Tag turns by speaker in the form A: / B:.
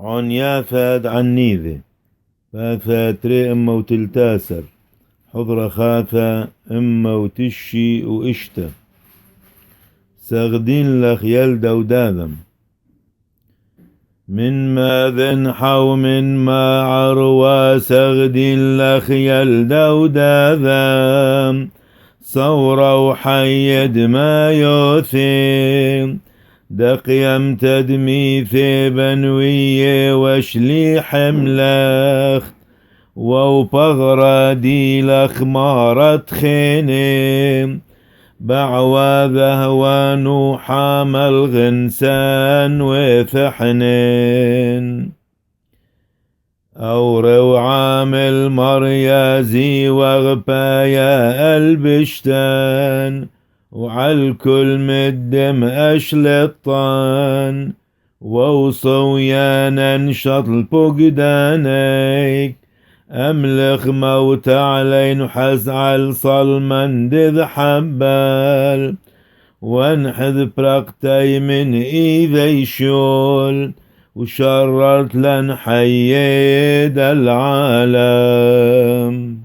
A: عن يافد عن نيذي فاتري أما وتلتاسر حضر خاثة أما وتشي وإشتا سغدين لخ يلدا وداذم من ماذن حو من ما عروا سغدين لخ يلدا وداذم صورة وحيد ما يوثيم دقيم تدمي بنوية وشلي حملخ وبغرة دي لخمارة خينم بعواذه ونوحام الغنسان وثحنين أورو عامل مريازي وغبايا البشتان وعالكل مدم أشلطان ووصويانا نشط البقدانيك أملخ موت علين حز عال صلمن دذ حبال وانحذ برقتي من إيذي شول وشررت لن حيد العالم.